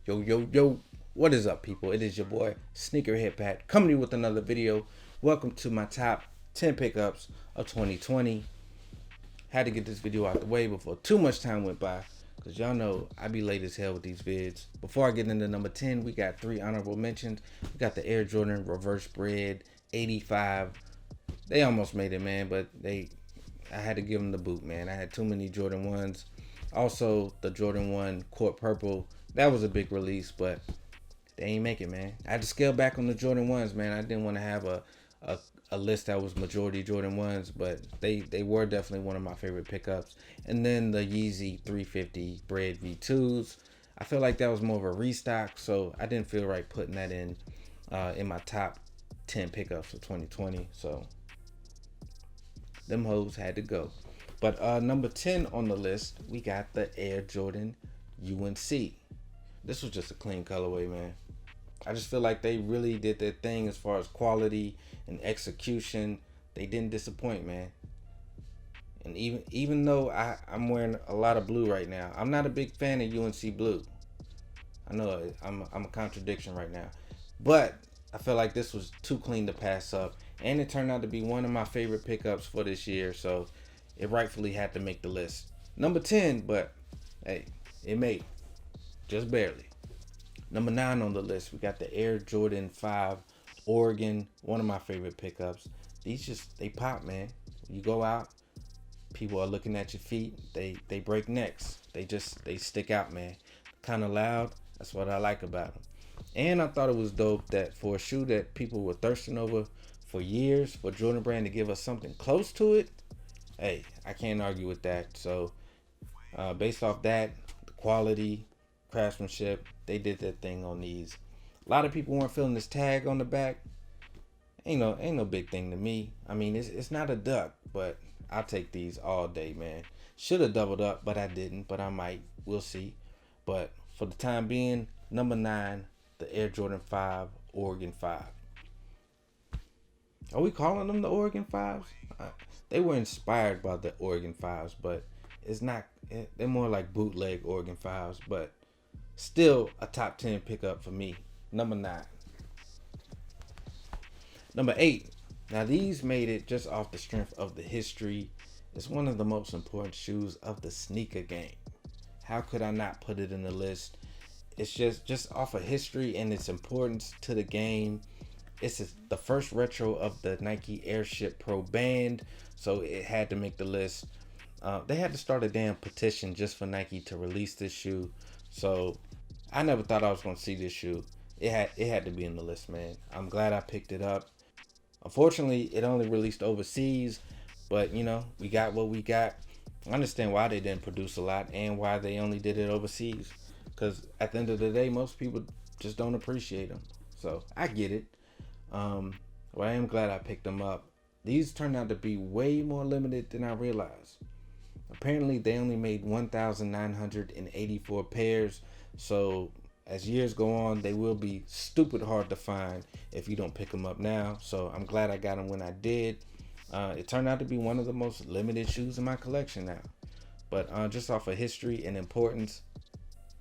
Yo, what is up, people? It is your boy Sneakerheadpat coming to you with another video. Welcome to my top 10 pickups of 2020. Had to get this video out the way before too much time went by, because y'all know I be late as hell with these vids. Before I get into number 10, we got 3 honorable mentions. We got the Air Jordan Reverse Bread 85. They almost made it, man, but I had to give them the boot, man. I had too many Jordan 1s. Also, the Jordan 1 Court Purple. That was a big release, but they ain't make it, man. I had to scale back on the Jordan 1s, man. I didn't want to have a list that was majority Jordan 1s, but they were definitely one of my favorite pickups. And then the Yeezy 350 Bread V2s. I feel like that was more of a restock, so I didn't feel right putting that in my top 10 pickups of 2020. So them hoes had to go. But number 10 on the list, we got the Air Jordan UNC. This was just a clean colorway, man. I just feel like they really did their thing as far as quality and execution. They didn't disappoint, man. And even though I'm wearing a lot of blue right now, I'm not a big fan of UNC blue. I know I'm a contradiction right now, but I feel like this was too clean to pass up, and it turned out to be one of my favorite pickups for this year, so it rightfully had to make the list. Number 10, but hey, it made just barely. Number 9 on the list, we got the Air Jordan 5 Oregon, one of my favorite pickups. They pop, man. You go out, people are looking at your feet, they break necks. They stick out, man. Kind of loud. That's what I like about them. And I thought it was dope that for a shoe that people were thirsting over for years, for Jordan Brand to give us something close to it, hey, I can't argue with that. So based off that, the quality, craftsmanship, they did their thing on these. A lot of people weren't feeling this tag on the back. Ain't no big thing to me. I mean, it's not a duck, but I'll take these all day, man. Should have doubled up, but I didn't. But I might. We'll see. But for the time being, number 9, the Air Jordan 5 Oregon 5. Are we calling them the Oregon 5s? They were inspired by the Oregon 5s, but it's not. They're more like bootleg Oregon 5s, but still a top 10 pickup for me. Number 9. Number 8. Now these made it just off the strength of the history. It's one of the most important shoes of the sneaker game. How could I not put it in the list? It's just off of history and its importance to the game. It's the first retro of the Nike Airship Pro band, so it had to make the list. They had to start a damn petition just for Nike to release this shoe. So I never thought I was going to see this shoe. It had to be in the list, man. I'm glad I picked it up. Unfortunately, it only released overseas, but we got what we got. I understand why they didn't produce a lot and why they only did it overseas, because at the end of the day, most people just don't appreciate them. So I get it. Well, I am glad I picked them up. These turned out to be way more limited than I realized. Apparently, they only made 1,984 pairs. So as years go on, they will be stupid hard to find if you don't pick them up now. So I'm glad I got them when I did. It turned out to be one of the most limited shoes in my collection now. But just off of history and importance,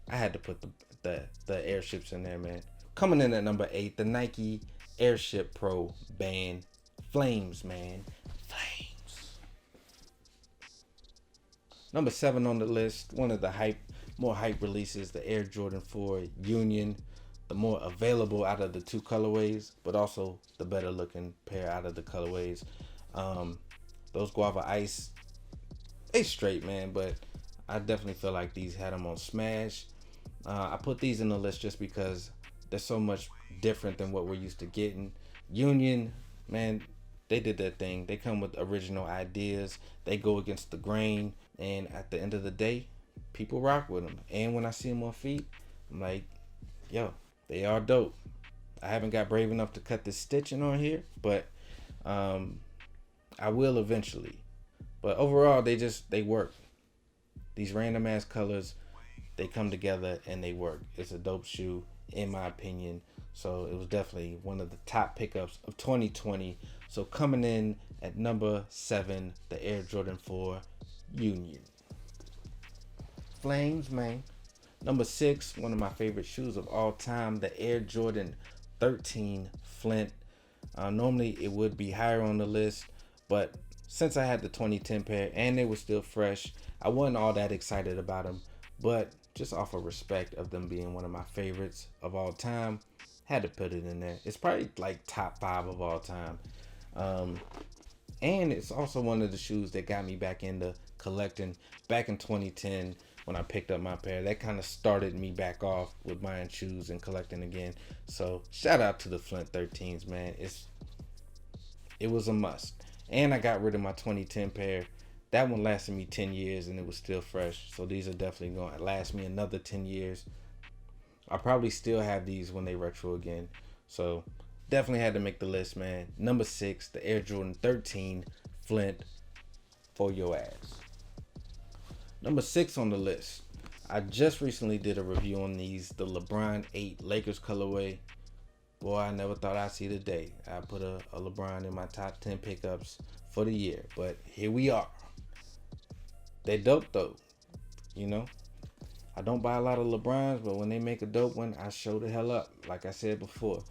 I had to put the airships in there, man. Coming in at number 8, the Nike Airship Pro band. Flames, man. Flames. Number 7 on the list, one of the more hype releases, the Air Jordan 4 Union. The more available out of the 2 colorways, but also the better looking pair out of the colorways. Those Guava Ice, they straight, man, but I definitely feel like these had them on smash. I put these in the list just because they're so much different than what we're used to getting. Union, man, they did their thing. They come with original ideas. They go against the grain, and at the end of the day, people rock with them. And when I see them on feet, I'm like, yo, they are dope. I haven't got brave enough to cut this stitching on here, but I will eventually. But overall, they work. These random ass colors, they come together and they work. It's a dope shoe, in my opinion. So it was definitely one of the top pickups of 2020. So coming in at number 7, the Air Jordan 4 Union. Flames, man. Number 6, one of my favorite shoes of all time, the Air Jordan 13 Flint. Normally it would be higher on the list, but since I had the 2010 pair and they were still fresh, I wasn't all that excited about them. But just off of respect of them being one of my favorites of all time, had to put it in there. It's probably like top 5 of all time. And it's also one of the shoes that got me back into collecting back in 2010 when I picked up my pair. That kind of started me back off with buying shoes and collecting again. So shout out to the Flint 13s, man. It was a must. And I got rid of my 2010 pair. That one lasted me 10 years and it was still fresh. So these are definitely going to last me another 10 years. I'll probably still have these when they retro again. So definitely had to make the list, man. Number 6, the Air Jordan 13 Flint for your ass. Number 6 on the list. I just recently did a review on these, the LeBron 8 Lakers colorway. Boy, I never thought I'd see the day I put a LeBron in my top 10 pickups for the year. But here we are. They dope though, you know. I don't buy a lot of LeBrons, but when they make a dope one, I show the hell up. Like I said before,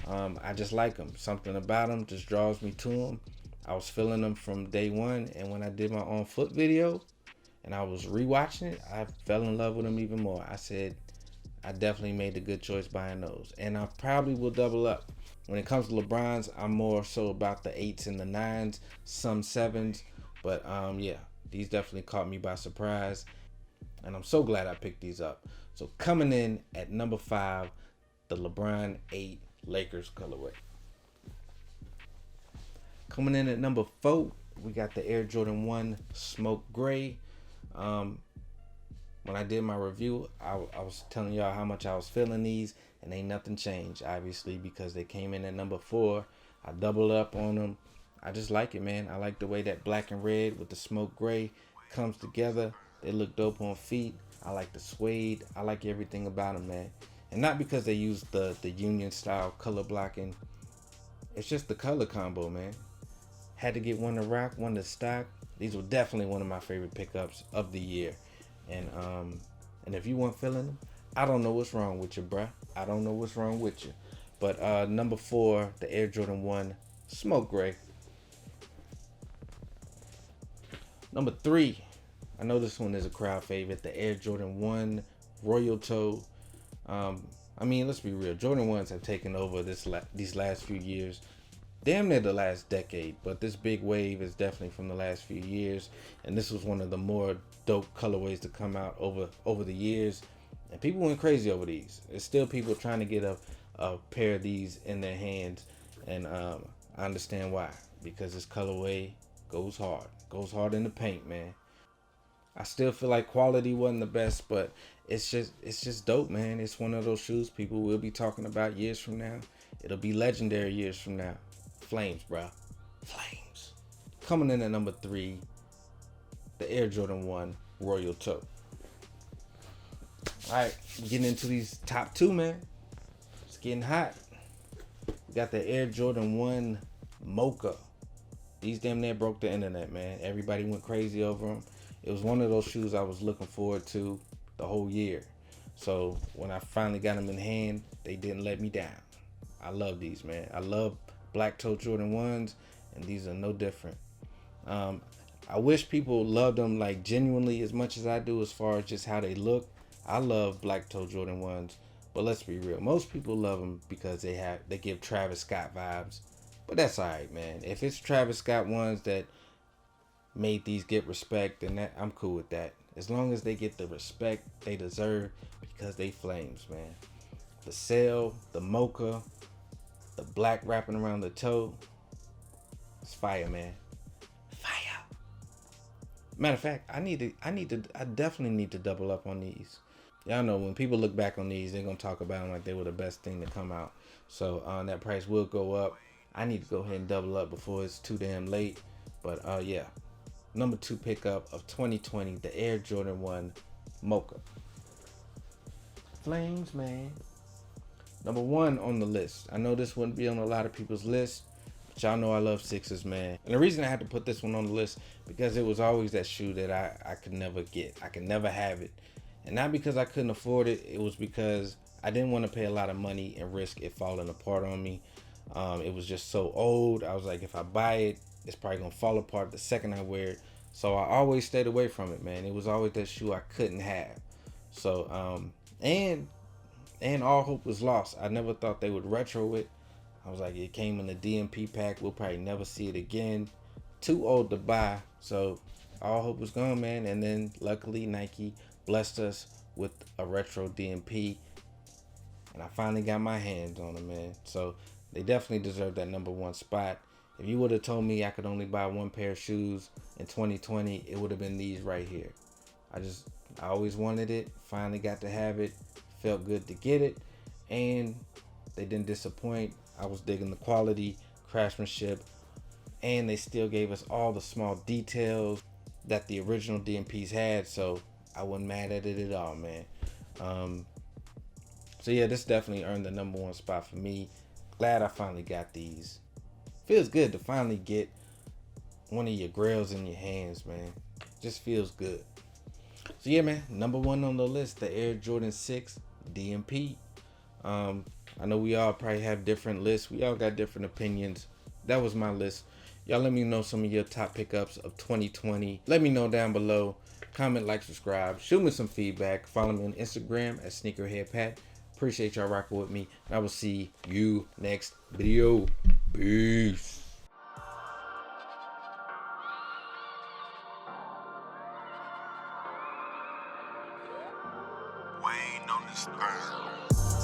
I just like them. Something about them just draws me to them. I was feeling them from day one, and when I did my on foot video, and I was rewatching it, I fell in love with them even more. I said, I definitely made a good choice buying those, and I probably will double up. When it comes to LeBrons, I'm more so about the 8s and the 9s, some 7s, but yeah, these definitely caught me by surprise. And I'm so glad I picked these up. So coming in at number 5, the LeBron 8 Lakers colorway. Coming in at number 4, we got the Air Jordan 1 Smoke Gray. When I did my review, I was telling y'all how much I was feeling these, and ain't nothing changed, obviously, because they came in at number 4. I doubled up on them. I just like it, man. I like the way that black and red with the smoke gray comes together. They look dope on feet. I like the suede. I like everything about them, man. And not because they use the Union style color blocking. It's just the color combo, man. Had to get one to rock, one to stock. These were definitely one of my favorite pickups of the year. And if you weren't feeling them, I don't know what's wrong with you, bruh. I don't know what's wrong with you. But number 4, the Air Jordan 1 Smoke Gray. Number 3, I know this one is a crowd favorite, the Air Jordan 1 Royal Toe. I mean, let's be real. Jordan 1s have taken over these last few years. Damn near the last decade, but this big wave is definitely from the last few years. And this was one of the more dope colorways to come out over the years. And people went crazy over these. There's still people trying to get a pair of these in their hands. And I understand why. Because this colorway goes hard. Goes hard in the paint, man. I still feel like quality wasn't the best, but it's just dope, man. It's one of those shoes people will be talking about years from now. It'll be legendary years from now. Flames, bro. Flames. Coming in at number 3, the Air Jordan 1 Royal Toe. All right, getting into these top 2, man. It's getting hot. We got the Air Jordan 1 Mocha. These damn near broke the internet, man. Everybody went crazy over them. It was one of those shoes I was looking forward to the whole year. So when I finally got them in hand, they didn't let me down. I love these, man. I love black toe Jordan 1s, and these are no different. I wish people loved them like genuinely as much as I do as far as just how they look. I love black toe Jordan 1s, but let's be real. Most people love them because they give Travis Scott vibes. But that's alright, man. If it's Travis Scott ones that made these get respect, then I'm cool with that. As long as they get the respect they deserve because they flames, man. The sail, the mocha, the black wrapping around the toe. It's fire, man. Fire. Matter of fact, I definitely need to double up on these. Y'all know when people look back on these, they're gonna talk about them like they were the best thing to come out. So that price will go up. I need to go ahead and double up before it's too damn late. But yeah. Number 2 pickup of 2020, the Air Jordan 1 Mocha. Flames, man. Number 1 on the list. I know this wouldn't be on a lot of people's list, but y'all know I love 6s, man. And the reason I had to put this one on the list, because it was always that shoe that I could never get. I could never have it. And not because I couldn't afford it. It was because I didn't want to pay a lot of money and risk it falling apart on me. It was just so old. I was like, if I buy it, it's probably gonna fall apart the second I wear it. So I always stayed away from it, man. It was always that shoe I couldn't have. So and all hope was lost. I never thought they would retro it. I was like, it came in a DMP pack. We'll probably never see it again. Too old to buy. So all hope was gone, man. And then luckily Nike blessed us with a retro DMP, and I finally got my hands on them, man. So they definitely deserve that #1 spot. If you would have told me I could only buy one pair of shoes in 2020, it would have been these right here. I always wanted it. Finally got to have it. Felt good to get it, and they didn't disappoint. I was digging the quality, craftsmanship, and they still gave us all the small details that the original DMPs had. So I wasn't mad at it at all, man. So yeah, this definitely earned the #1 spot for me. Glad I finally got these. Feels good to finally get one of your grails in your hands, man. Just feels good. So yeah, man, #1 on the list, the Air Jordan 6 DMP. I know we all probably have different lists. We all got different opinions. That was my list. Y'all let me know some of your top pickups of 2020. Let me know down below. Comment, like, subscribe. Shoot me some feedback. Follow me on Instagram at Sneakerheadpat. Appreciate y'all rocking with me. And I will see you next video. Peace. Waiting on this thing.